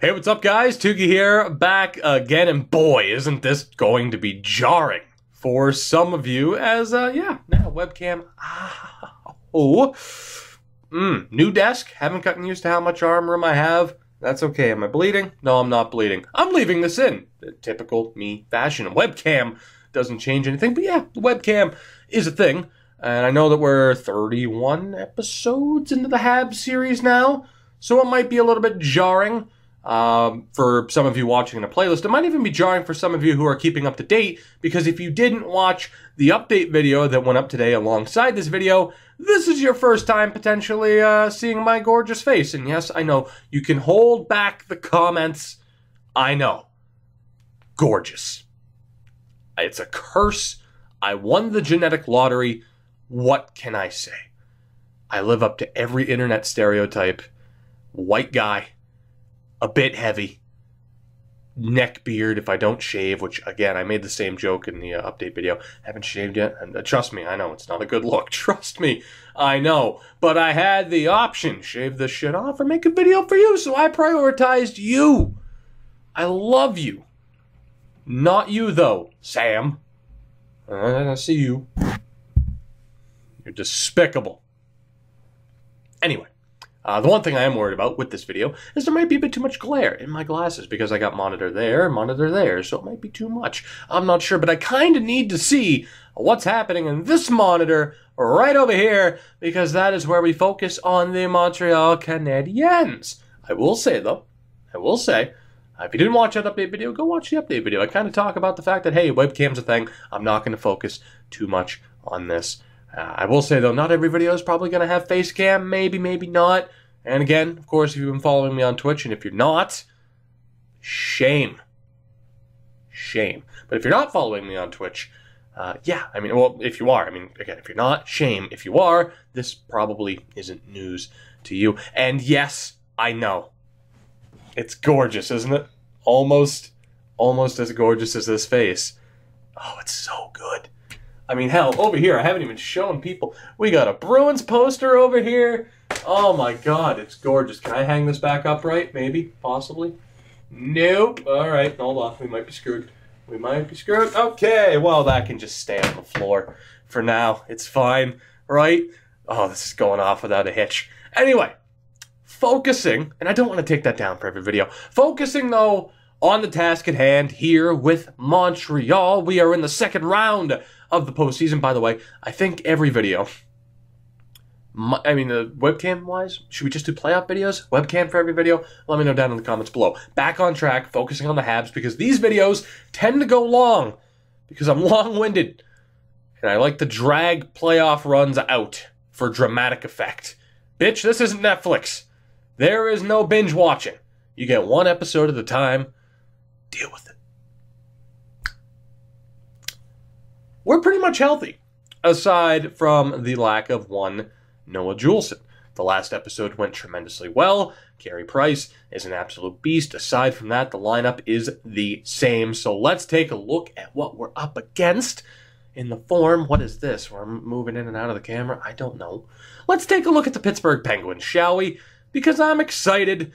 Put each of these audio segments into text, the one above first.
Hey, what's up, guys? Tuki here, back again, and boy, isn't this going to be jarring for some of you as, now webcam, new desk, haven't gotten used to how much arm room I have. That's okay. Am I bleeding? No, I'm not bleeding. I'm leaving this in. Typical me fashion. A webcam doesn't change anything, but yeah, the webcam is a thing, and I know that we're 31 episodes into the Habs series now, so it might be a little bit jarring. For some of you watching in a playlist. It might even be jarring for some of you who are keeping up to date, because if you didn't watch the update video that went up today alongside this video, this is your first time potentially seeing my gorgeous face. And yes, I know, you can hold back the comments. I know. Gorgeous. It's a curse. I won the genetic lottery. What can I say? I live up to every internet stereotype. White guy. A bit heavy, neck beard if I don't shave, which, again, I made the same joke in the update video. Haven't shaved yet, and trust me, I know, it's not a good look. Trust me, I know. But I had the option, shave this shit off or make a video for you, so I prioritized you. I love you. Not you, though, Sam. I see you. You're despicable. Anyway. The one thing I am worried about with this video is there might be a bit too much glare in my glasses because I got monitor there, so it might be too much. I'm not sure, but I kind of need to see what's happening in this monitor right over here because that is where we focus on the Montreal Canadiens. I will say, though, if you didn't watch that update video, go watch the update video. I kind of talk about the fact that, hey, webcam's a thing. I'm not going to focus too much on this. I will say, though, not every video is probably going to have face cam. Maybe, maybe not. And again, of course, if you've been following me on Twitch, and if you're not, shame. Shame. But if you're not following me on Twitch, if you are, again, if you're not, shame. If you are, this probably isn't news to you. And yes, I know. It's gorgeous, isn't it? Almost as gorgeous as this face. Oh, it's so good. I mean, hell, over here, I haven't even shown people. We got a Bruins poster over here. Oh my god, it's gorgeous. Can I hang this back upright? Maybe? Possibly? Nope. Alright, hold on. We might be screwed. We might be screwed. Okay, well, that can just stay on the floor for now. It's fine, right? Oh, this is going off without a hitch. Anyway, focusing, and I don't want to take that down for every video. Focusing, though, on the task at hand here with Montreal. We are in the second round of the postseason. By the way, I think every video, webcam-wise, should we just do playoff videos? Webcam for every video? Let me know down in the comments below. Back on track, focusing on the Habs, because these videos tend to go long, because I'm long-winded, and I like to drag playoff runs out for dramatic effect. Bitch, this isn't Netflix. There is no binge watching. You get one episode at a time. Deal with it. We're pretty much healthy, aside from the lack of one Noah Juleson. The last episode went tremendously well. Carey Price is an absolute beast. Aside from that, the lineup is the same. So let's take a look at what we're up against in the form. What is this? We're moving in and out of the camera? I don't know. Let's take a look at the Pittsburgh Penguins, shall we? Because I'm excited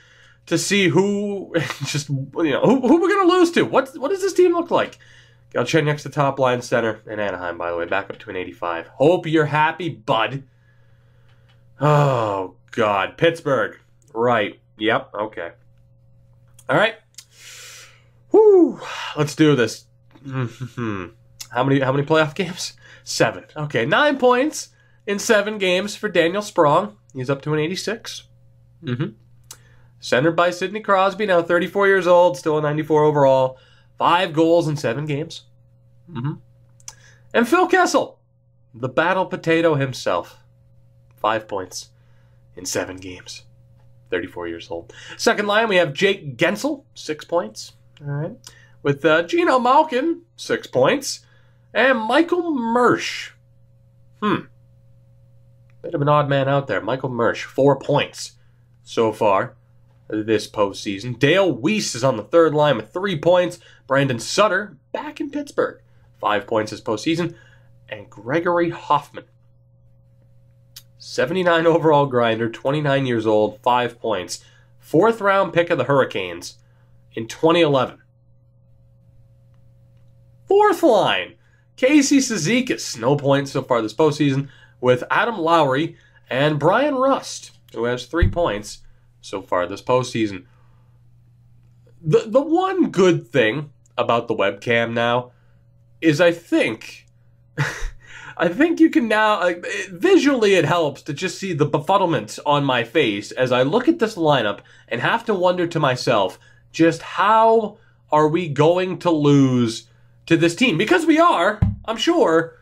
to see who who we're going to lose to. What does this team look like? Galchenyuk's the top line center in Anaheim, by the way, back up to an 85. Hope you're happy, bud. Oh, God. Pittsburgh. Right. Yep. Okay. All right. Whew. Let's do this. How many playoff games? 7. Okay, 9 points in 7 games for Daniel Sprong. He's up to an 86. Centered by Sidney Crosby, now 34 years old, still a 94 overall. 5 goals in 7 games. And Phil Kessel, the battle potato himself. 5 points in 7 games. 34 years old. Second line, we have Jake Gensel, 6 points. All right. With Gino Malkin, 6 points. And Michael Mersch. Bit of an odd man out there. Michael Mersch, 4 points so far this postseason. Dale Weiss is on the third line with 3 points. Brandon Sutter back in Pittsburgh, 5 points this postseason. And Gregory Hoffman, 79 overall grinder, 29 years old, 5 points. 4th-round pick of the Hurricanes in 2011. 4th line, Casey Cizikas, no points so far this postseason, with Adam Lowry and Brian Rust, who has 3 points so far this postseason. The one good thing about the webcam now is I think you can now, visually it helps to just see the befuddlement on my face as I look at this lineup and have to wonder to myself, just how are we going to lose to this team? Because we are, I'm sure.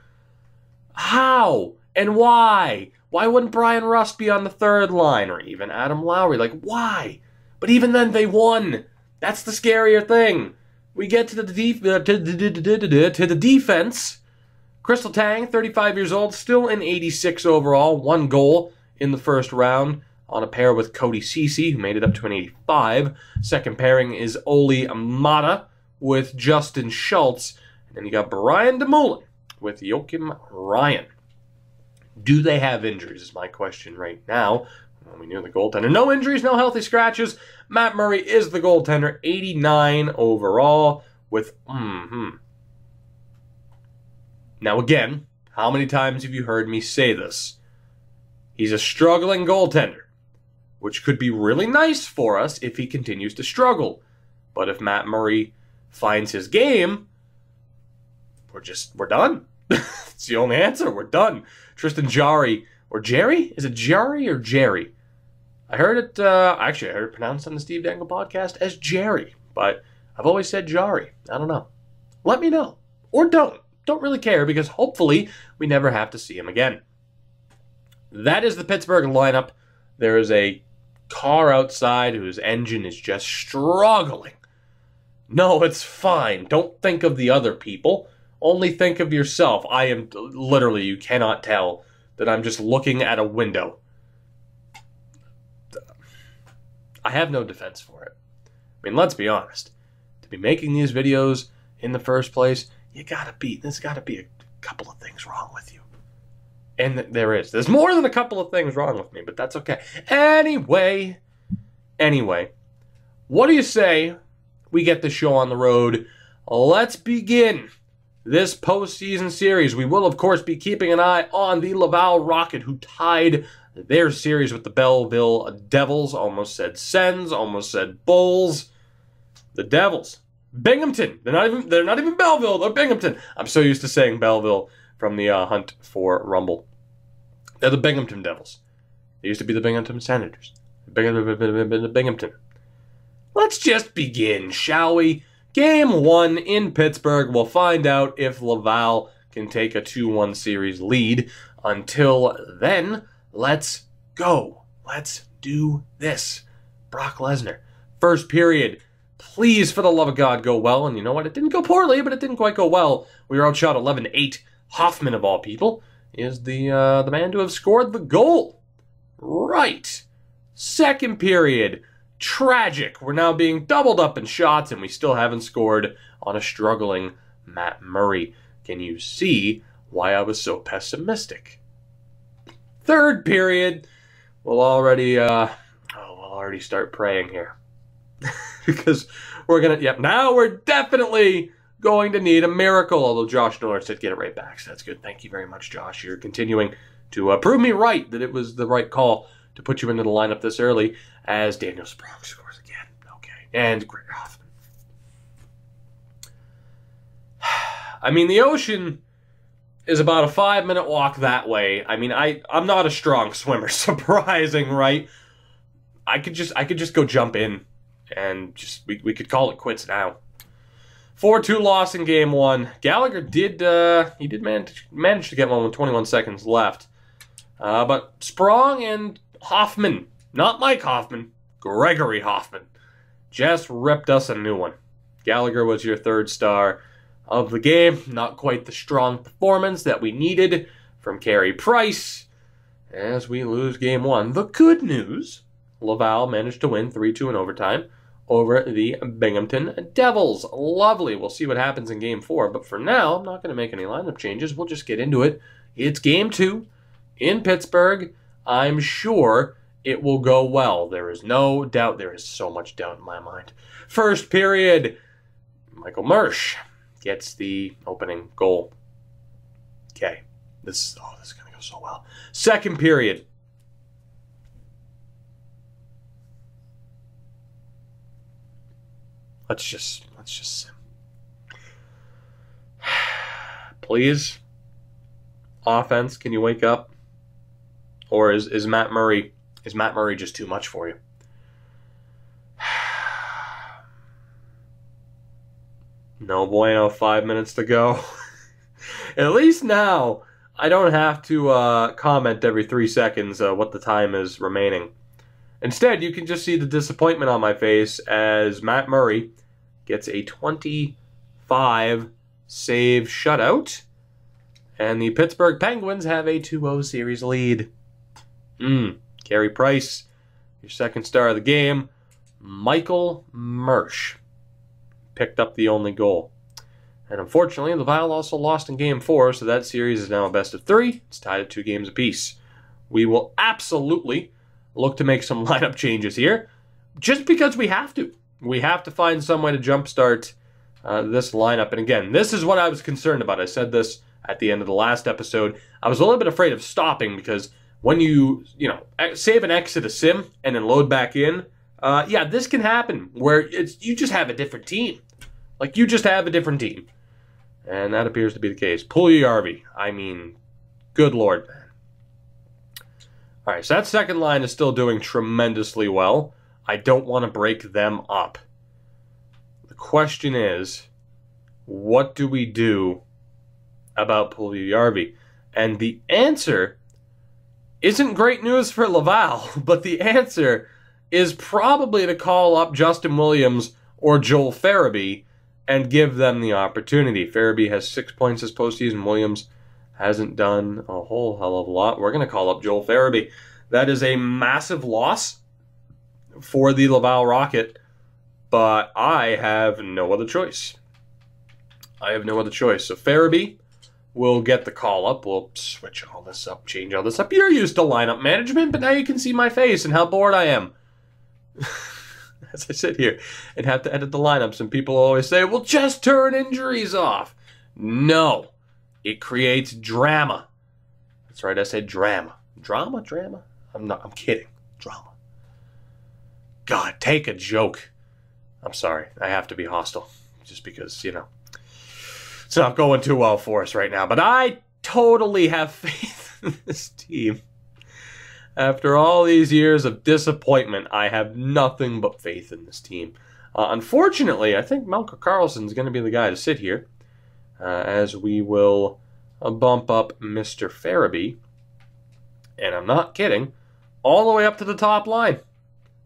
How and why? Why wouldn't Brian Rust be on the 3rd line, or even Adam Lowry? Like, why? But even then, they won. That's the scarier thing. We get to the defense. Crystal Tang, 35 years old, still an 86 overall, 1 goal in the 1st round on a pair with Cody Ceci, who made it up to an 85. Second pairing is Oli Mata with Justin Schultz. And then you got Brian Dumoulin with Joakim Ryan. Do they have injuries is my question right now. Well, we knew the goaltender. No injuries, no healthy scratches. Matt Murray is the goaltender, 89 overall with... Now again, how many times have you heard me say this? He's a struggling goaltender, which could be really nice for us if he continues to struggle. But if Matt Murray finds his game, we're done. It's the only answer. We're done. Tristan Jarry, or Jerry? Is it Jarry or Jerry? I heard it, I heard it pronounced on the Steve Dangle podcast as Jerry, but I've always said Jarry. I don't know. Let me know. Or don't. Don't really care, because hopefully we never have to see him again. That is the Pittsburgh lineup. There is a car outside whose engine is just struggling. No, it's fine. Don't think of the other people. Only think of yourself. I am literally, you cannot tell that I'm just looking at a window. I have no defense for it. I mean, let's be honest. To be making these videos in the first place, there's gotta be a couple of things wrong with you. And there is. There's more than a couple of things wrong with me, but that's okay. Anyway, what do you say we get the show on the road? Let's begin this postseason series. We will, of course, be keeping an eye on the Laval Rocket, who tied their series with the Belleville Devils. Almost said Sens, almost said Bulls. The Devils. Binghamton. They're not even Belleville. They're Binghamton. I'm so used to saying Belleville from the Hunt for Rumble. They're the Binghamton Devils. They used to be the Binghamton Senators. Binghamton. Let's just begin, shall we? Game 1 in Pittsburgh. We'll find out if Laval can take a 2-1 series lead. Until then, let's go. Let's do this. Brock Lesnar. First period. Please, for the love of God, go well. And you know what? It didn't go poorly, but it didn't quite go well. We were outshot 11-8. Hoffman, of all people, is the man to have scored the goal. Right. Second period. Tragic. We're now being doubled up in shots, and we still haven't scored on a struggling Matt Murray. Can you see why I was so pessimistic? Third period. We'll already start praying here. Because now we're definitely going to need a miracle, although Josh Norris did get it right back, so that's good. Thank you very much, Josh. You're continuing to prove me right that it was the right call to put you into the lineup this early, as Daniel Sprong scores again. Okay, and Greg Hoffman. I mean, the ocean is about a 5-minute walk that way. I mean, I'm not a strong swimmer. Surprising, right? I could just go jump in. And we could call it quits now. 4-2 loss in Game 1. Gallagher did manage to get one with 21 seconds left. But Sprong and Hoffman, not Mike Hoffman, Gregory Hoffman, just ripped us a new one. Gallagher was your 3rd star of the game. Not quite the strong performance that we needed from Carey Price as we lose Game 1. The good news, Laval managed to win 3-2 in overtime over the Binghamton Devils. Lovely. We'll see what happens in Game 4. But for now, I'm not going to make any lineup changes. We'll just get into it. It's Game 2 in Pittsburgh. I'm sure It will go well. There is no doubt. There is so much doubt in my mind. First period, Michael Mersch gets the opening goal. Okay. This is going to go so well. Second period. Let's just please, offense, can you wake up? Or is Matt Murray just too much for you? No bueno, 5 minutes to go. At least now I don't have to comment every 3 seconds what the time is remaining. Instead, you can just see the disappointment on my face as Matt Murray gets a 25 save shutout, and the Pittsburgh Penguins have a 2-0 series lead. Carey Price, your second star of the game. Michael Mersch picked up the only goal. And unfortunately, Laval also lost in Game 4, so that series is now a best of 3. It's tied at 2 games apiece. We will absolutely look to make some lineup changes here, just because we have to. We have to find some way to jumpstart this lineup. And again, this is what I was concerned about. I said this at the end of the last episode. I was a little bit afraid of stopping because when you save and exit a sim and then load back in, yeah, this can happen where you just have a different team. Like, you just have a different team. And that appears to be the case. Puljujarvi, I mean, good Lord, man. All right, so that second line is still doing tremendously well. I don't want to break them up. The question is, what do we do about Puljujarvi? And the answer isn't great news for Laval, but the answer is probably to call up Justin Williams or Joel Farabee and give them the opportunity. Farabee has 6 points this postseason. Williams hasn't done a whole hell of a lot. We're going to call up Joel Farabee. That is a massive loss for the Laval Rocket, but I have no other choice. So Farabee will get the call up. We'll switch all this up, change all this up. You're used to lineup management, but now you can see my face and how bored I am. As I sit here and have to edit the lineups, and people always say, well, just turn injuries off. No. It creates drama. That's right, I said drama. Drama? I'm kidding. Drama. God, take a joke. I'm sorry. I have to be hostile. Just because, it's not going too well for us right now. But I totally have faith in this team. After all these years of disappointment, I have nothing but faith in this team. Unfortunately, I think Melker Karlsson is going to be the guy to sit here, as we will bump up Mr. Farabee, and I'm not kidding, all the way up to the top line,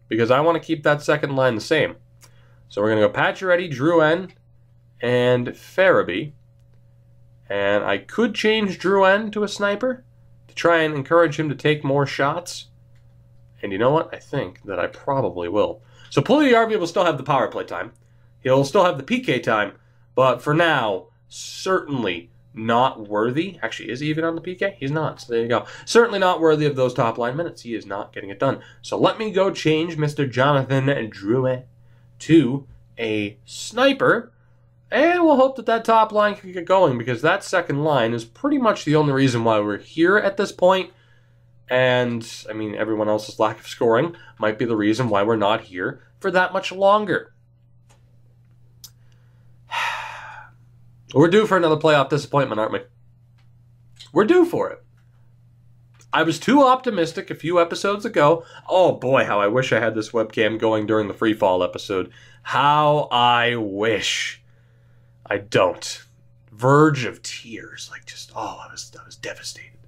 because I want to keep that second line the same. So we're going to go Pacioretty, Drouin, and Farabee, and I could change Drouin to a sniper to try and encourage him to take more shots. And you know what? I think that I probably will. So Puljujarvi will still have the power play time. He'll still have the PK time. But for now, certainly not worthy. Actually, is he even on the PK? He's not. So there you go. Certainly not worthy of those top line minutes. He is not getting it done. So let me go change Mr. Jonathan Drouin to a sniper. And we'll hope that top line can get going, because that second line is pretty much the only reason why we're here at this point. And, I mean, everyone else's lack of scoring might be the reason why we're not here for that much longer. We're due for another playoff disappointment, aren't we? We're due for it. I was too optimistic a few episodes ago. Oh boy, how I wish I had this webcam going during the free fall episode. How I wish. I don't. Verge of tears. Like, just, I was devastated.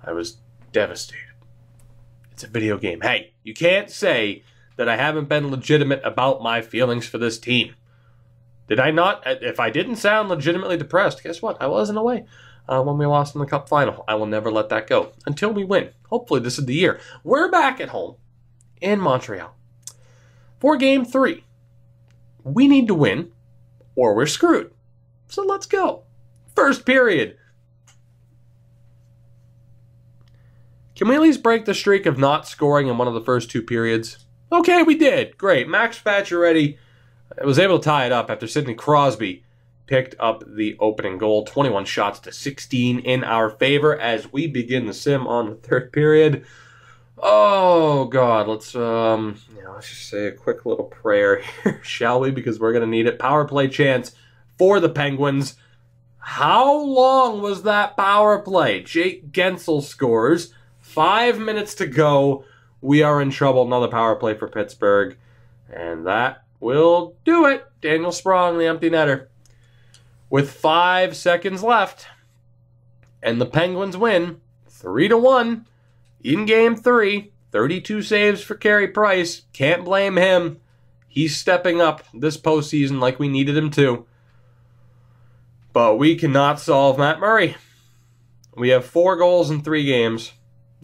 I was devastated. It's a video game. Hey, you can't say that I haven't been legitimate about my feelings for this team. Did I not? If I didn't sound legitimately depressed, guess what? I was in a way when we lost in the Cup final. I will never let that go until we win. Hopefully this is the year. We're back at home in Montreal for Game 3. We need to win, or we're screwed. So let's go. First period. Can we at least break the streak of not scoring in one of the first 2 periods? Okay, we did. Great. Max Pacioretty was able to tie it up after Sidney Crosby picked up the opening goal. 21 shots to 16 in our favor as we begin the sim on the 3rd period. Oh, God. Let's just say a quick little prayer here, shall we? Because we're going to need it. Power play chance for the Penguins. How long was that power play? Jake Gensel scores. 5 minutes to go. We are in trouble. Another power play for Pittsburgh. And that will do it. Daniel Sprong, the empty netter. With 5 seconds left. And the Penguins win 3-1 in Game 3. 32 saves for Carey Price. Can't blame him. He's stepping up this postseason like we needed him to. But we cannot solve Matt Murray. We have 4 goals in 3 games.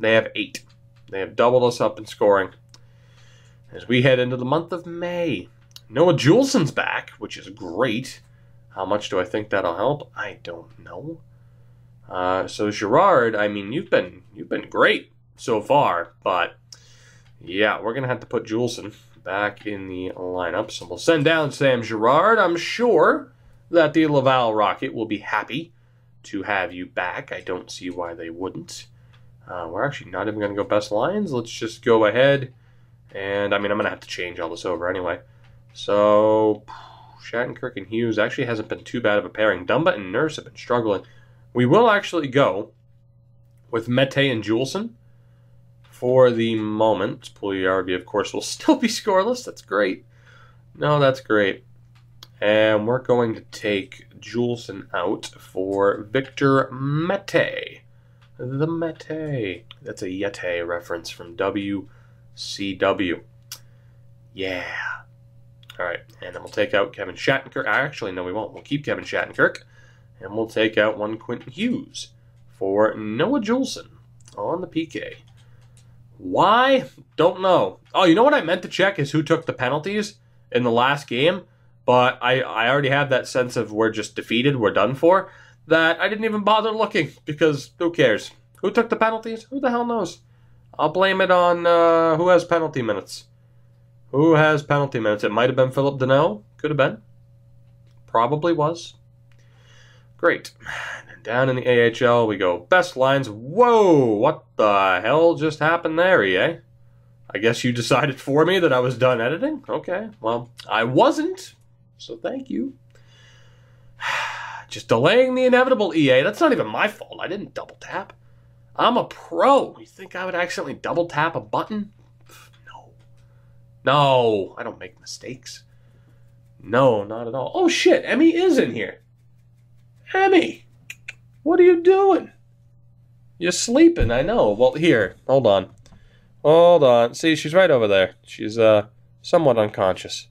They have 8. They have doubled us up in scoring. As we head into the month of May. Noah Juulsen's back, which is great. How much do I think that'll help? I don't know. So Girard, I mean, you've been great so far, but yeah, we're gonna have to put Juulsen back in the lineup. So we'll send down Sam Girard. I'm sure that the Laval Rocket will be happy to have you back. I don't see why they wouldn't. We're actually not even going to go best lines. Let's just go ahead. And, I mean, I'm going to have to change all this over anyway. So, Shattenkirk and Hughes actually hasn't been too bad of a pairing. Dumba and Nurse have been struggling. We will actually go with Mete and Juulsen for the moment. Puljujärvi, of course, will still be scoreless. That's great. No, that's great. And we're going to take Juulsen out for Victor Mete. The Mete. That's a Yeti reference from WCW. Yeah. All right. And then we'll take out Kevin Shattenkirk. Actually, no, we won't. We'll keep Kevin Shattenkirk. And we'll take out one Quentin Hughes for Noah Juulsen on the PK. Why? Don't know. Oh, you know what I meant to check is who took the penalties in the last game? But I already have that sense of we're just defeated, we're done for, that I didn't even bother looking, because who cares? Who took the penalties? Who the hell knows? I'll blame it on who has penalty minutes. Who has penalty minutes? It might have been Philip Deneau. Could have been. Probably was. Great. And down in the AHL we go. Best lines. Whoa! What the hell just happened there, EA? I guess you decided for me that I was done editing? Okay. Well, I wasn't. So thank you. Just delaying the inevitable, EA. That's not even my fault. I didn't double tap. I'm a pro. You think I would accidentally double tap a button? No. No, I don't make mistakes. No, not at all. Oh shit, Emmy is in here. Emmy, what are you doing? You're sleeping, I know. Well, here, hold on. Hold on. See, she's right over there. She's somewhat unconscious.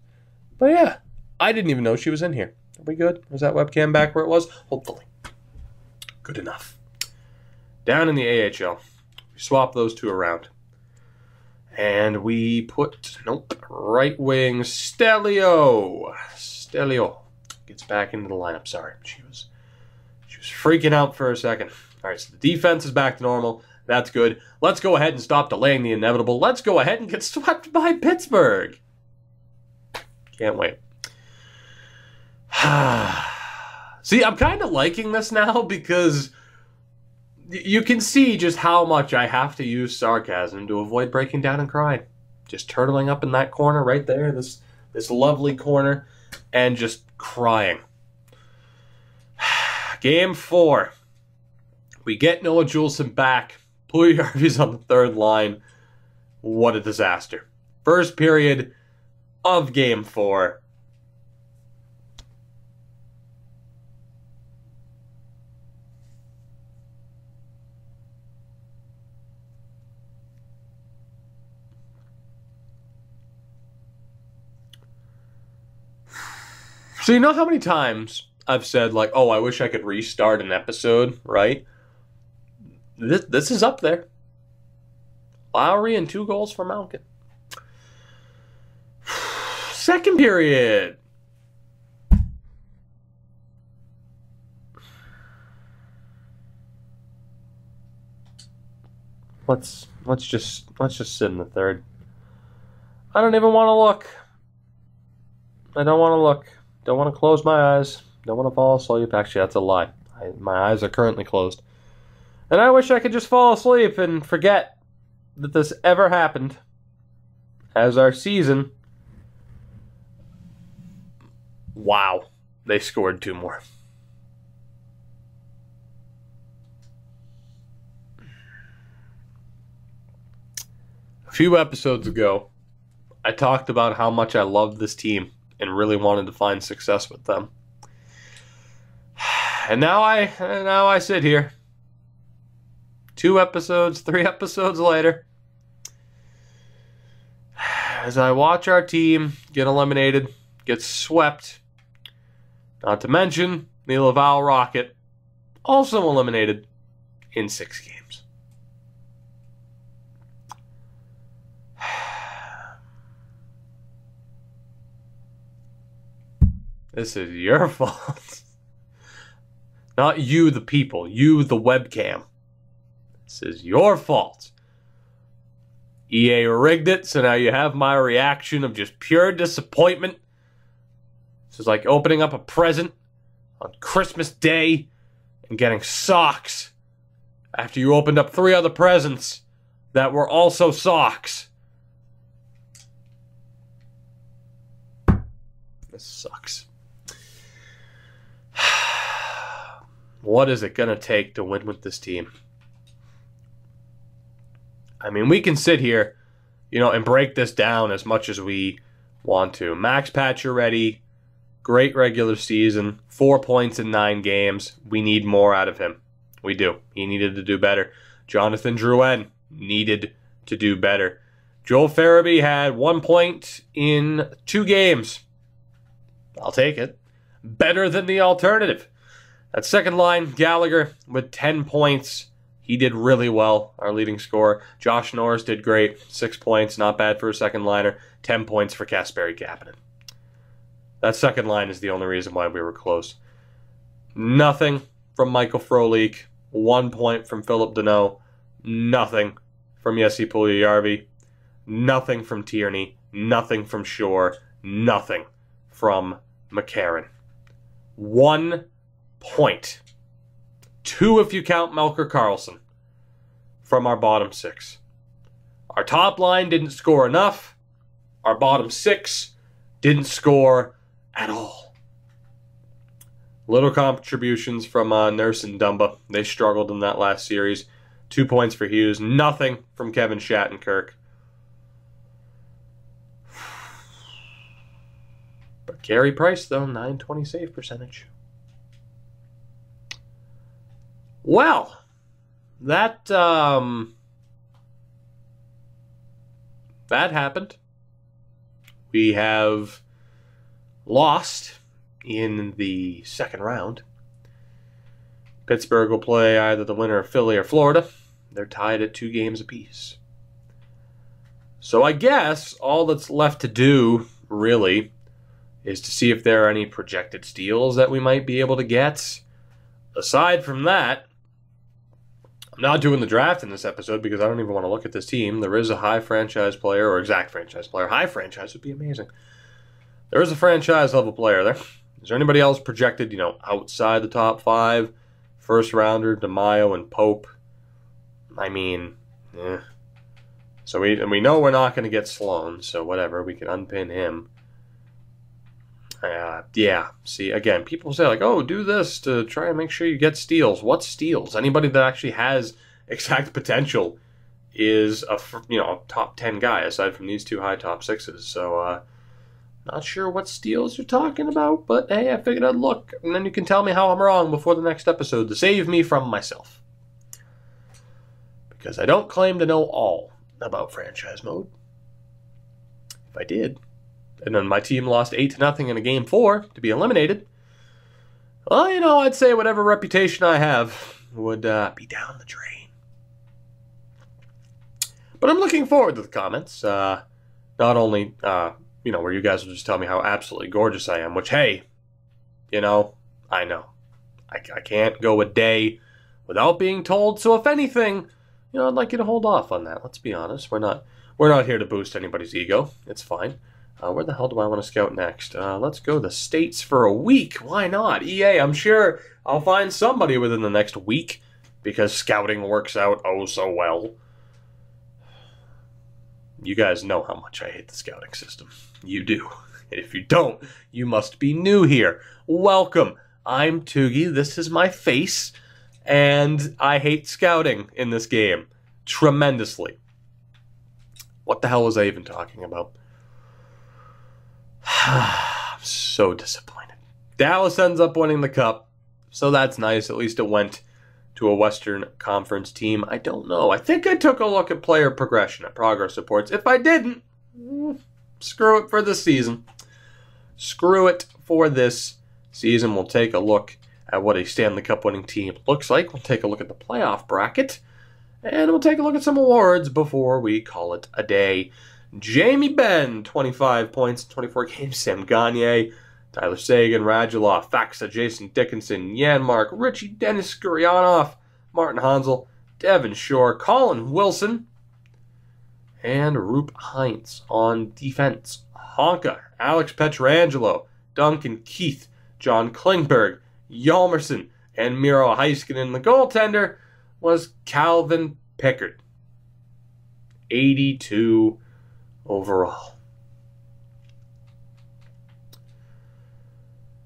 But yeah, I didn't even know she was in here. Are we good? Was that webcam back where it was? Hopefully. Good enough. Down in the AHL, we swap those two around. And we put, right wing Stelio. Stelio gets back into the lineup. Sorry, she was freaking out for a second. All right, so the defense is back to normal. That's good. Let's go ahead and stop delaying the inevitable. Let's go ahead and get swept by Pittsburgh. Can't wait. See, I'm kind of liking this now because you can see just how much I have to use sarcasm to avoid breaking down and crying. Just turtling up in that corner right there, this lovely corner, and just crying. Game 4. We get Noah Juulsen back. Puljujärvi's on the third line. What a disaster. First period of Game 4. So you know how many times I've said, like, oh, I wish I could restart an episode, right? This is up there. Lowry and 2 goals for Malkin. Second period. let's just sit in the third. I don't even want to look. I don't want to look. Don't want to close my eyes. Don't want to fall asleep. Actually, that's a lie. My eyes are currently closed. And I wish I could just fall asleep and forget that this ever happened. As our season... Wow. They scored 2 more. A few episodes ago, I talked about how much I loved this team and really wanted to find success with them. And now I sit here 2 episodes, 3 episodes later, as I watch our team get eliminated, get swept, not to mention the Laval Rocket, also eliminated in 6 games. This is your fault. Not you, the people. You, the webcam. This is your fault. EA rigged it, so now you have my reaction of just pure disappointment. This is like opening up a present on Christmas Day and getting socks after you opened up 3 other presents that were also socks. This sucks. What is it going to take to win with this team? I mean, we can sit here, and break this down as much as we want to. Max Pacioretty, great regular season, 4 points in 9 games. We need more out of him. We do. He needed to do better. Jonathan Drouin needed to do better. Joel Farabee had 1 point in 2 games. I'll take it. Better than the alternative. At second line, Gallagher with 10 points. He did really well, our leading scorer. Josh Norris did great. 6 points, not bad for a second liner. 10 points for Kasperi Kapanen. That second line is the only reason why we were close. Nothing from Michael Frolik. 1 point from Philip Deneau. Nothing from Jesse Puljujarvi. Nothing from Tierney. Nothing from Shore. Nothing from McCarron. 1 point. 2 if you count Melker Karlsson from our bottom 6. Our top line didn't score enough. Our bottom 6 didn't score at all. Little contributions from Nurse and Dumba. They struggled in that last series. 2 points for Hughes. Nothing from Kevin Shattenkirk. But Carey Price, though, .920 save percentage. Well, that happened. We have lost in the second round. Pittsburgh will play either the winner of Philly or Florida. They're tied at 2 games apiece. So I guess all that's left to do, really, is to see if there are any projected steals that we might be able to get. Aside from that, I'm not doing the draft in this episode because I don't even want to look at this team. There is a high franchise player, or exact franchise player. High franchise would be amazing. There is a franchise level player there. Is there anybody else projected, outside the top 5? First rounder, DeMaio and Pope. I mean, So we know we're not going to get Sloan, so whatever. We can unpin him. Yeah. See, again, people say, like, oh, do this to try and make sure you get steals. What steals? Anybody that actually has exact potential is a top 10 guy, aside from these 2 high top 6s. So, not sure what steals you're talking about, but hey, I figured I'd look, and then you can tell me how I'm wrong before the next episode to save me from myself. Because I don't claim to know all about franchise mode. If I did, and then my team lost 8-0 in a game 4 to be eliminated, well, I'd say whatever reputation I have would be down the drain. But I'm looking forward to the comments. Not only, where you guys will just tell me how absolutely gorgeous I am, which, hey, I know. I can't go a day without being told, so if anything, I'd like you to hold off on that. Let's be honest. We're not here to boost anybody's ego. It's fine. Where the hell do I want to scout next? Let's go to the States for a week. Why not? EA, I'm sure I'll find somebody within the next week because scouting works out oh so well. You guys know how much I hate the scouting system. You do. If you don't, you must be new here. Welcome. I'm Toogie. This is my face. And I hate scouting in this game. Tremendously. What the hell was I even talking about? I'm so disappointed. Dallas ends up winning the cup, so that's nice. At least it went to a Western Conference team. I don't know. I think I took a look at player progression at progress reports. If I didn't, screw it for this season. Screw it for this season. We'll take a look at what a Stanley Cup winning team looks like. We'll take a look at the playoff bracket, and we'll take a look at some awards before we call it a day. Jamie Benn, 25 points in 24 games. Sam Gagner, Tyler Seguin, Radulov, Faxa, Jason Dickinson, Janmark, Richie Dennis Gurionov, Martin Hansel, Devin Shore, Colin Wilson, and Roop Heinz on defense. Honka, Alex Pietrangelo, Duncan Keith, John Klingberg, Hjalmarsson, and Miro Heiskanen. The goaltender was Calvin Pickard. 82 overall.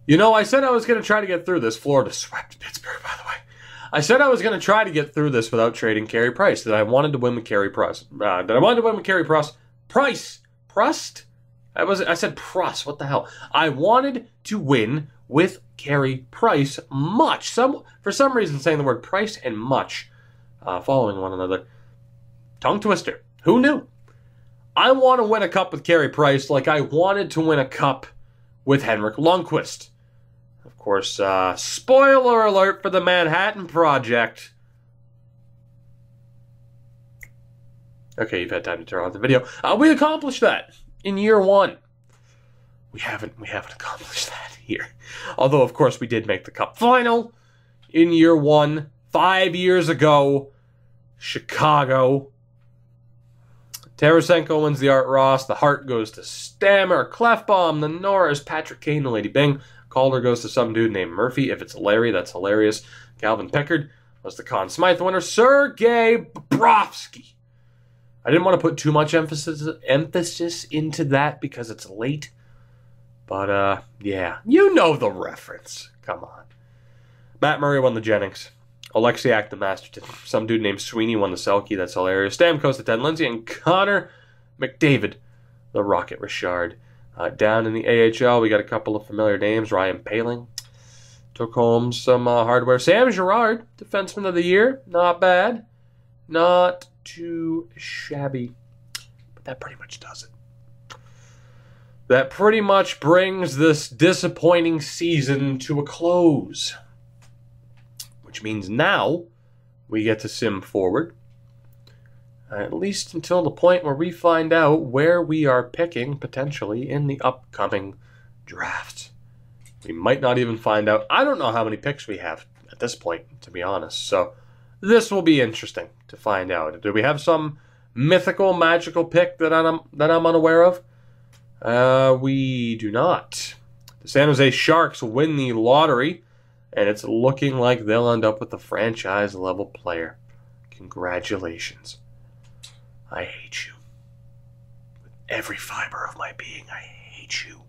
I said I was going to try to get through this. Florida swept Pittsburgh, by the way. I said I was going to try to get through this without trading Carey Price. That I wanted to win with Carey Price. Price. Prust? I said Pruss. What the hell? I wanted to win with Carey Price much. For some reason, saying the word Price and much following one another. Tongue twister. Who knew? I want to win a cup with Carey Price like I wanted to win a cup with Henrik Lundqvist. Of course, spoiler alert for the Manhattan Project. Okay, you've had time to turn on the video. We accomplished that in year one. We haven't accomplished that here. Although, of course, we did make the cup final in year one, 5 years ago. Chicago. Tarasenko wins the Art Ross. The Hart goes to Stammer. Clefbaum, the Norris, Patrick Kane, the Lady Bing. Calder goes to some dude named Murphy. If it's Larry, that's hilarious. Calvin Pickard was the Conn Smythe winner. Sergei Bobrovsky. I didn't want to put too much emphasis into that because it's late. But, yeah. You know the reference. Come on. Matt Murray won the Jennings. Oleksiak the Masterton. Some dude named Sweeney won the Selkie. That's hilarious. Stamkos the Ted Lindsay. And Connor McDavid the Rocket Richard. Down in the AHL, we got a couple of familiar names. Ryan Poehling took home some hardware. Sam Girard, Defenseman of the Year. Not bad. Not too shabby. But that pretty much does it. That pretty much brings this disappointing season to a close. Which means now we get to sim forward. At least until the point where we find out where we are picking, potentially, in the upcoming draft. We might not even find out. I don't know how many picks we have at this point, to be honest. So this will be interesting to find out. Do we have some mythical, magical pick that I'm unaware of? We do not. The San Jose Sharks win the lottery. And it's looking like they'll end up with a franchise-level player. Congratulations. I hate you. With every fiber of my being, I hate you.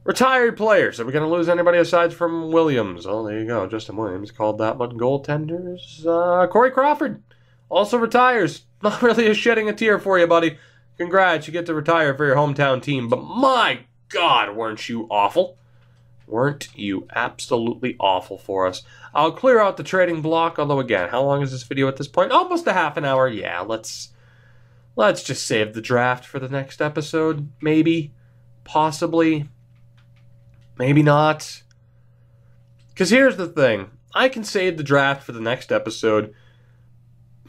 Retired players. Are we going to lose anybody aside from Williams? Oh, there you go. Justin Williams called that one. Goaltenders. Corey Crawford also retires. Not really shedding a tear for you, buddy. Congrats. You get to retire for your hometown team. But my God, weren't you awful? Weren't you absolutely awful for us? I'll clear out the trading block, although again, how long is this video at this point? Almost a half an hour. Yeah, let's just save the draft for the next episode. Maybe. Possibly. Maybe not. Because here's the thing. I can save the draft for the next episode.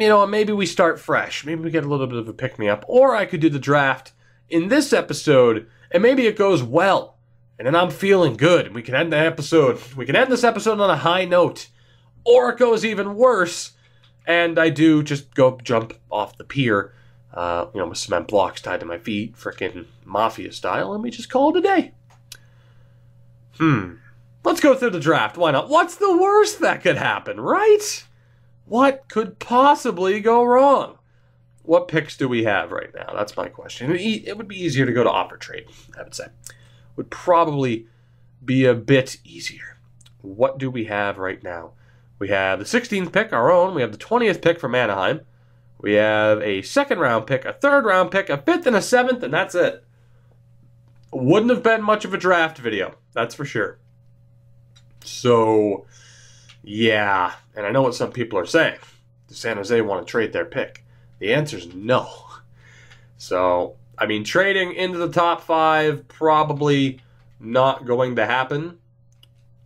And maybe we start fresh. Maybe we get a little bit of a pick-me-up. Or I could do the draft in this episode, and maybe it goes well. And then I'm feeling good. And we can end the episode. We can end this episode on a high note. Or it goes even worse. And I do just go jump off the pier, with cement blocks tied to my feet, frickin' mafia style, and we just call it a day. Let's go through the draft. Why not? What's the worst that could happen, right? What could possibly go wrong? What picks do we have right now? That's my question. It would be easier to go to offer trade, I would say. Would probably be a bit easier. What do we have right now? We have the 16th pick, our own. We have the 20th pick from Anaheim. We have a 2nd round pick, a 3rd round pick, a 5th and a 7th, and that's it. Wouldn't have been much of a draft video, that's for sure. So, yeah. And I know what some people are saying. Does San Jose want to trade their pick? The answer is no. So, I mean, trading into the top 5, probably not going to happen.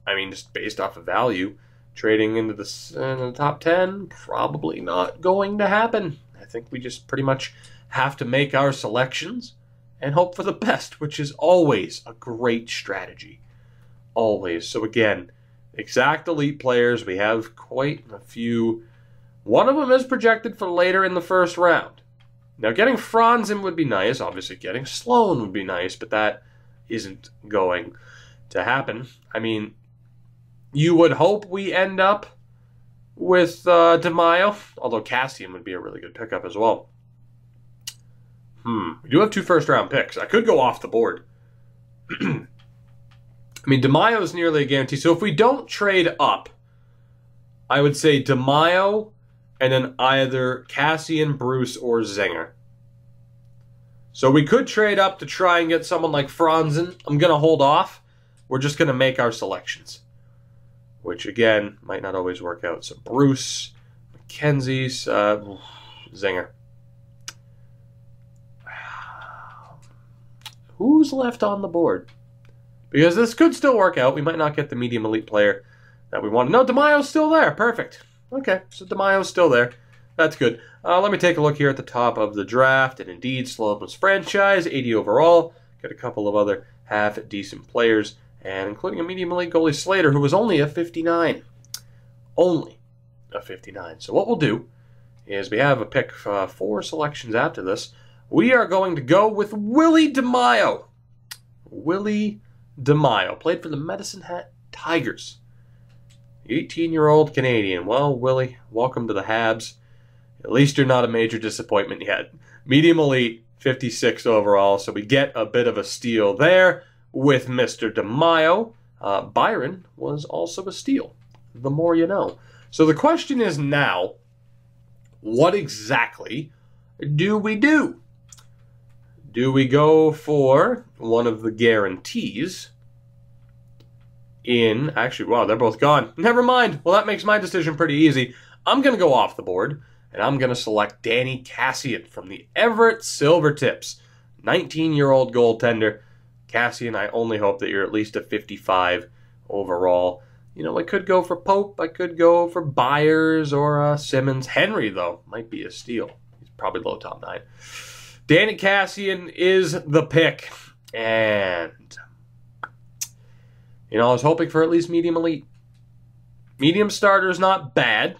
I mean, just based off of value. Trading into the top 10, probably not going to happen. I think we just pretty much have to make our selections and hope for the best, which is always a great strategy. Always. So again, exact elite players. We have quite a few. One of them is projected for later in the 1st round. Now, getting Franzen would be nice. Obviously, getting Sloan would be nice, but that isn't going to happen. I mean, you would hope we end up with DeMaio, although Cassian would be a really good pickup as well. We do have 2 first-round picks. I could go off the board. I mean, DeMaio is nearly a guarantee. So if we don't trade up, I would say DeMaio and then either Cassian, Bruce, or Zinger. So we could trade up to try and get someone like Franzen. I'm going to hold off. We're just going to make our selections, which, again, might not always work out. So Bruce, McKenzie's, Zinger. Who's left on the board? Because this could still work out. We might not get the medium elite player that we want. No, DeMaio's still there. Perfect. Okay, so DeMaio's still there. That's good. Let me take a look here at the top of the draft. And indeed, Sloan was franchise, 80 overall. Got a couple of other half-decent players, and including a medium elite goalie, Slater, who was only a 59. Only a 59. So what we'll do is we have a pick 4 selections after this. We are going to go with Willie DeMaio. Willie DeMaio. Played for the Medicine Hat Tigers. 18-year-old Canadian. Well, Willie, welcome to the Habs. At least you're not a major disappointment yet. Medium elite, 56 overall. So we get a bit of a steal there with Mr. DeMaio. Byron was also a steal. The more you know. So the question is now, what exactly do we do? Do we go for one of the guarantees in... Actually, wow, they're both gone. Never mind. Well, that makes my decision pretty easy. I'm going to go off the board, and I'm going to select Danny Cassian from the Everett Silvertips. 19-year-old goaltender. Cassian, I only hope that you're at least a 55 overall. You know, I could go for Pope. I could go for Byers or Simmons. Henry, though, might be a steal. He's probably low top 9. Danny Cassian is the pick. And, I was hoping for at least medium elite. Medium starter is not bad.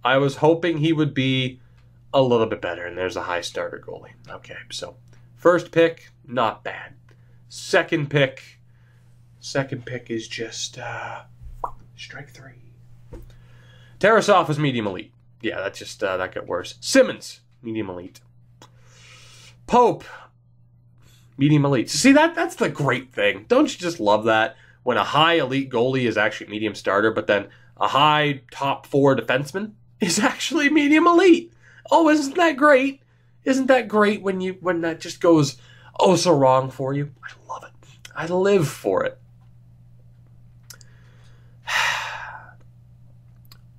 I was hoping he would be a little bit better. And there's a high starter goalie. Okay, so first pick, not bad. Second pick is just strike 3. Tarasov is medium elite. Yeah, that got worse. Simmons, medium elite. Pope, medium elite. See, that's the great thing. Don't you just love that? When a high elite goalie is actually medium starter, but then a high top 4 defenseman is actually medium elite. Oh, isn't that great? Isn't that great when that just goes oh so wrong for you? I love it. I live for it.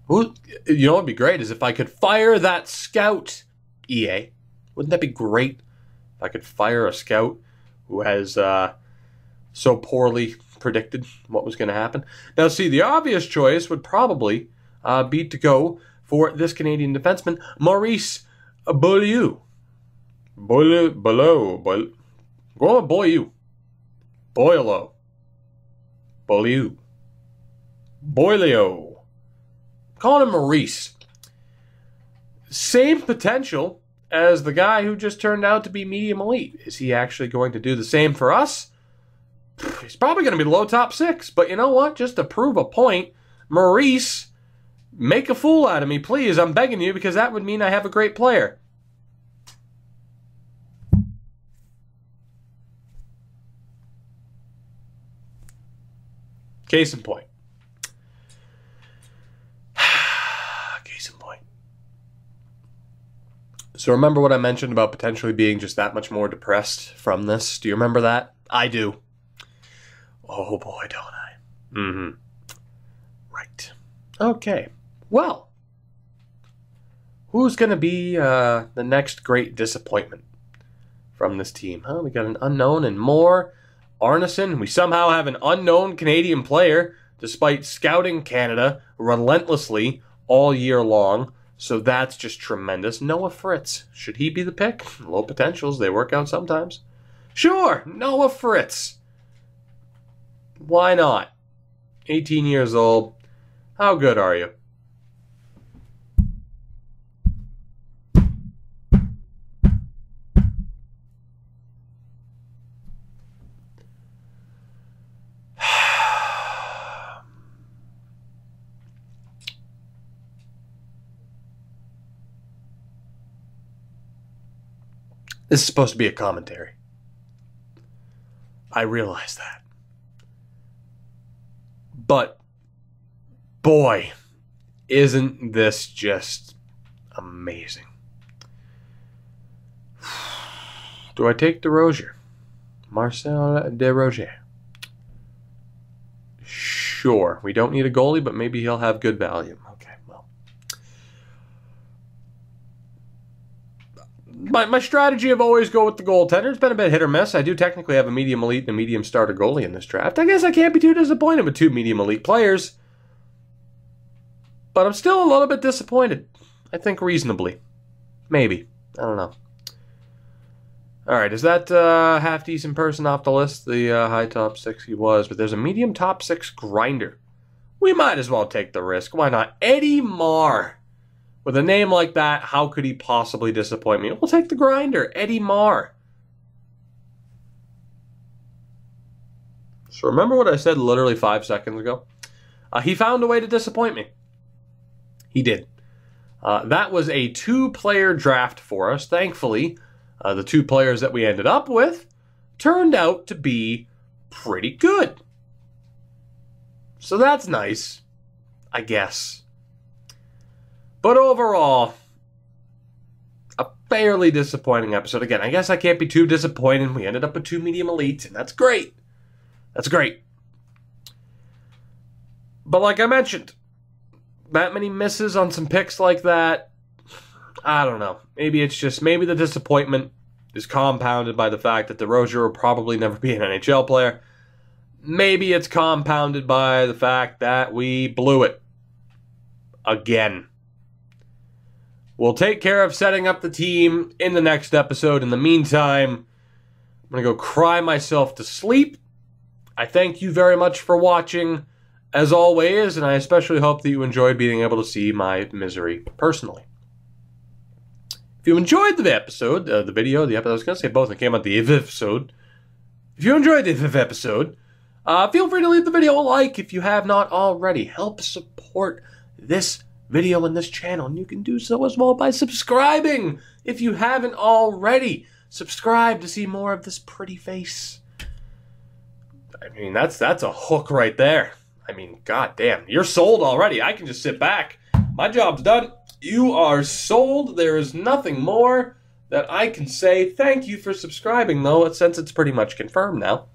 You know what would be great is if I could fire that scout, EA. Wouldn't that be great? If I could fire a scout who has so poorly predicted what was going to happen. Now, see, the obvious choice would probably be to go for this Canadian defenseman, Maurice Beaulieu. Beaulieu. Calling him Maurice. Same potential as the guy who just turned out to be medium elite. Is he actually going to do the same for us? He's probably going to be low top 6. But you know what? Just to prove a point, Maurice, make a fool out of me, please. I'm begging you, because that would mean I have a great player. Case in point. Case in point. So remember what I mentioned about potentially being just that much more depressed from this? Do you remember that? I do. Oh boy, don't I? Mm-hmm. Right. Okay. Well, who's going to be the next great disappointment from this team? We got an unknown and more. Arneson. We somehow have an unknown Canadian player, despite scouting Canada relentlessly all year long. So that's just tremendous. Noah Fritz. Should he be the pick? Low potentials. They work out sometimes. Sure, Noah Fritz. Why not? 18 years old. How good are you? This is supposed to be a commentary. I realize that. But, boy, isn't this just amazing. Do I take DeRozier? Marcel DeRozier. Sure. We don't need a goalie, but maybe he'll have good value. Okay, well. My strategy of always go with the goaltender. It's been a bit hit or miss. I do technically have a medium elite and a medium starter goalie in this draft. I guess I can't be too disappointed with 2 medium elite players. But I'm still a little bit disappointed. I think reasonably. Maybe. I don't know. Alright, is that half-decent person off the list? The high top 6 he was. But there's a medium top 6 grinder. We might as well take the risk. Why not? Eddie Marr. With a name like that, how could he possibly disappoint me? We'll take the grinder, Eddie Marr. So remember what I said literally 5 seconds ago? He found a way to disappoint me. He did. That was a 2-player draft for us. Thankfully, the 2 players that we ended up with turned out to be pretty good. So that's nice, I guess. But overall, a fairly disappointing episode. Again, I guess I can't be too disappointed. We ended up with 2 medium elites, and that's great. That's great. But like I mentioned, that many misses on some picks like that, I don't know. Maybe the disappointment is compounded by the fact that DeRozier will probably never be an NHL player. Maybe it's compounded by the fact that we blew it. Again. We'll take care of setting up the team in the next episode. In the meantime, I'm going to go cry myself to sleep. I thank you very much for watching, as always, and I especially hope that you enjoyed being able to see my misery personally. If you enjoyed the episode, I was going to say both, it came out the episode. If you enjoyed the episode, feel free to leave the video a like if you have not already. Help support this video and this channel, and you can do so as well by subscribing if you haven't already. Subscribe to see more of this pretty face. I mean, that's a hook right there. I mean, goddamn, you're sold already. I can just sit back. My job's done. You are sold. There is nothing more that I can say. Thank you for subscribing, though, since it's pretty much confirmed now.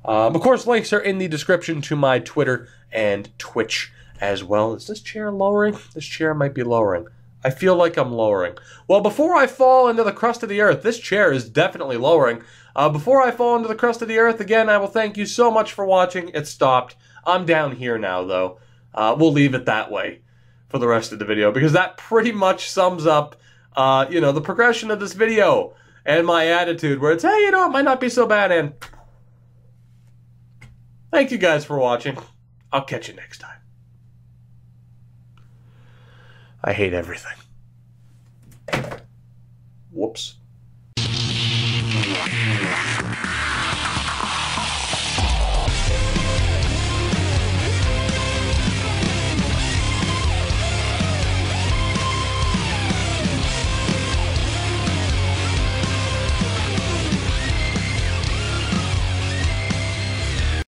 Of course, links are in the description to my Twitter and Twitch as well. Is this chair lowering? This chair might be lowering. I feel like I'm lowering. Well, before I fall into the crust of the earth, this chair is definitely lowering. Before I fall into the crust of the earth, again, I will thank you so much for watching. It stopped. I'm down here now, though. We'll leave it that way for the rest of the video, because that pretty much sums up, the progression of this video and my attitude, where it's, hey, it might not be so bad, and thank you guys for watching. I'll catch you next time. I hate everything. Whoops.